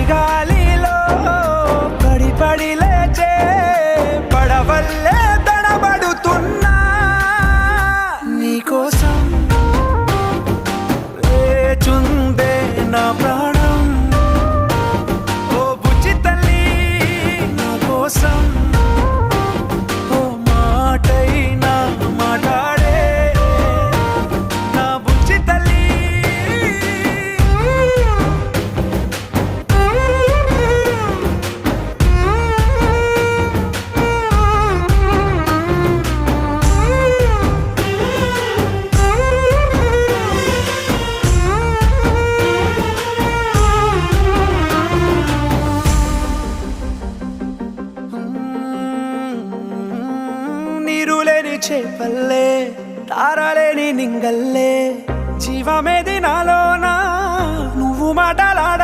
సుడిగాలిలో పడి పడి లేచే పడవల్లే తడబడుతున్నా నీకోసం లేచుందే నా ప్రాణం. ఓ బుజ్జి తల్లి నా కోసం ఓ మాటైనా మాట్లాడే నా బుజ్జి తల్లి. నీరులేని చేపల్లే తారలేని నింగల్లే జీవమేది నాలోనా నువ్వు మాటలాడ